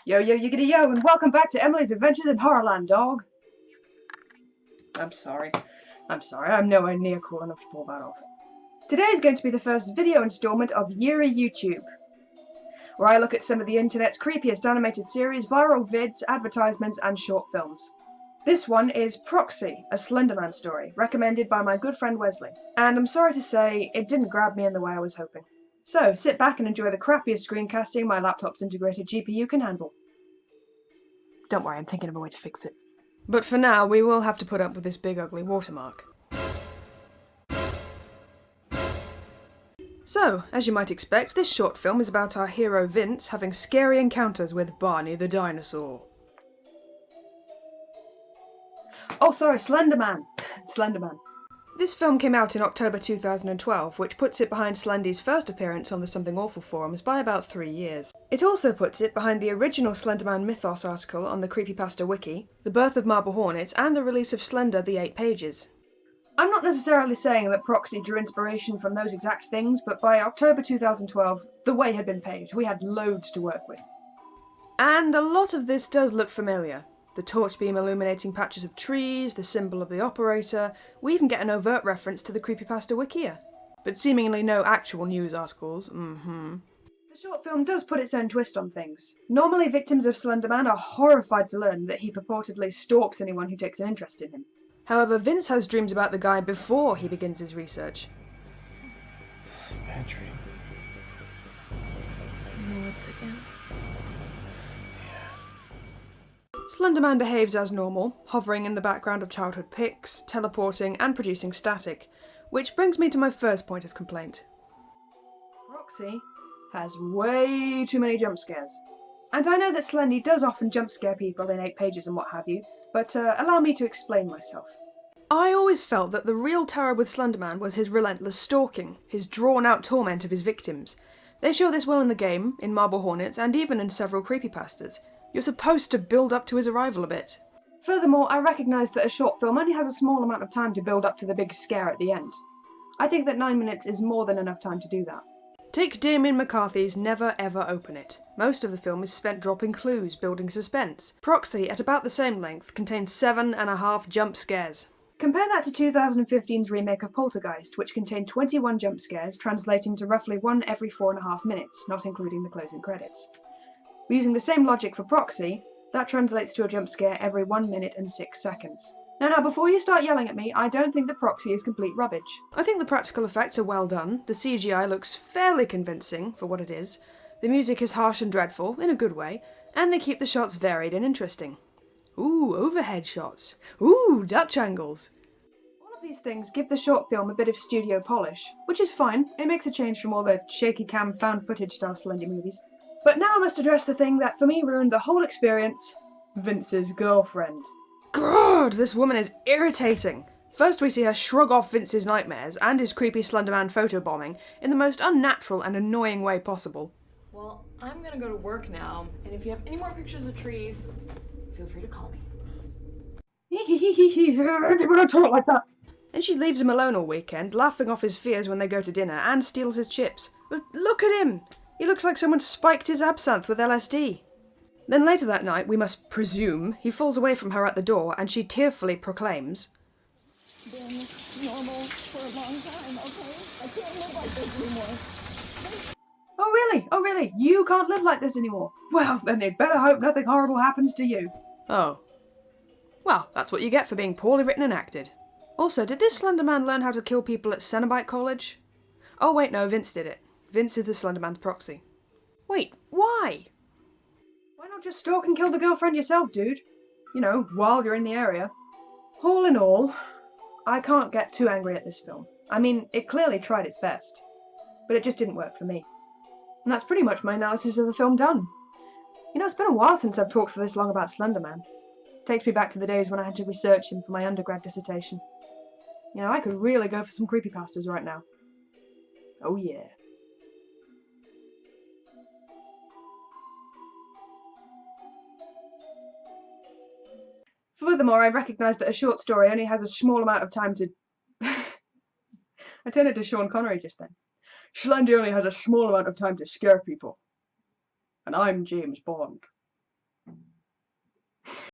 Yo, yo, yiggity yo, and welcome back to Emily's Adventures in Horrorland, dog! I'm sorry, I'm nowhere near cool enough to pull that off. Today is going to be the first video installment of Yeerie YouTube, where I look at some of the internet's creepiest animated series, viral vids, advertisements, and short films. This one is Proxy, a Slender Man story, recommended by my good friend Wesley, and I'm sorry to say, it didn't grab me in the way I was hoping. So, sit back and enjoy the crappiest screencasting my laptop's integrated GPU can handle. Don't worry, I'm thinking of a way to fix it. But for now, we will have to put up with this big ugly watermark. So, as you might expect, this short film is about our hero Vince having scary encounters with Barney the dinosaur. Oh, sorry, Slender Man. Slender Man. This film came out in October 2012, which puts it behind Slendy's first appearance on the Something Awful forums by about 3 years. It also puts it behind the original SlenderMan mythos article on the Creepypasta wiki, the birth of Marble Hornets, and the release of Slender the 8 Pages. I'm not necessarily saying that Proxy drew inspiration from those exact things, but by October 2012, the way had been paved. We had loads to work with. And a lot of this does look familiar. The torch beam illuminating patches of trees, the symbol of the operator, we even get an overt reference to the Creepypasta Wikia. But seemingly no actual news articles, The short film does put its own twist on things. Normally victims of Slender Man are horrified to learn that he purportedly stalks anyone who takes an interest in him. However, Vince has dreams about the guy before he begins his research. Bad dream. No, it's again. SlenderMan behaves as normal, hovering in the background of childhood pics, teleporting and producing static, which brings me to my first point of complaint. Proxy has way too many jump scares. And I know that Slendy does often jump scare people in 8 Pages and what have you, but allow me to explain myself. I always felt that the real terror with SlenderMan was his relentless stalking, his drawn-out torment of his victims. They show this well in the game, in Marble Hornets, and even in several creepypastas. You're supposed to build up to his arrival a bit. Furthermore, I recognise that a short film only has a small amount of time to build up to the big scare at the end. I think that 9 minutes is more than enough time to do that. Take Damien McCarthy's Never Ever Open It. Most of the film is spent dropping clues, building suspense. Proxy, at about the same length, contains 7.5 jump scares. Compare that to 2015's remake of Poltergeist, which contained 21 jump scares, translating to roughly 1 every 4.5 minutes, not including the closing credits. Using the same logic for Proxy, that translates to a jump scare every 1 minute and 6 seconds. Now, before you start yelling at me, I don't think that Proxy is complete rubbish. I think the practical effects are well done, the CGI looks fairly convincing for what it is, the music is harsh and dreadful, in a good way, and they keep the shots varied and interesting. Ooh, overhead shots. Ooh, Dutch angles. All of these things give the short film a bit of studio polish, which is fine. It makes a change from all the shaky cam found footage style Slendy movies. But now I must address the thing that for me ruined the whole experience: Vince's girlfriend. God, this woman is irritating. First we see her shrug off Vince's nightmares and his creepy SlenderMan photobombing in the most unnatural and annoying way possible. Well, I'm gonna go to work now, and if you have any more pictures of trees, feel free to call me. People don't talk like that. And she leaves him alone all weekend, laughing off his fears when they go to dinner, and steals his chips. But look at him! He looks like someone spiked his absinthe with LSD. Then later that night, we must presume, he falls away from her at the door and she tearfully proclaims, Been normal for a long time, okay? I can't live like this anymore. Oh really? You can't live like this anymore? Well, then you'd better hope nothing horrible happens to you. Oh. Well, that's what you get for being poorly written and acted. Also, did this Slender Man learn how to kill people at Cenobite College? Oh wait, no, Vince did it. Vince is the Slender Man's proxy. Wait, why? Why not just stalk and kill the girlfriend yourself, dude? You know, while you're in the area. All in all, I can't get too angry at this film. I mean, it clearly tried its best, but it just didn't work for me. And that's pretty much my analysis of the film done. You know, it's been a while since I've talked for this long about Slender Man. It takes me back to the days when I had to research him for my undergrad dissertation. You know, I could really go for some creepypastas right now. Oh yeah. Furthermore, I recognise that a short story only has a small amount of time to... I turned into Sean Connery just then. Slendy only has a small amount of time to scare people. And I'm James Bond.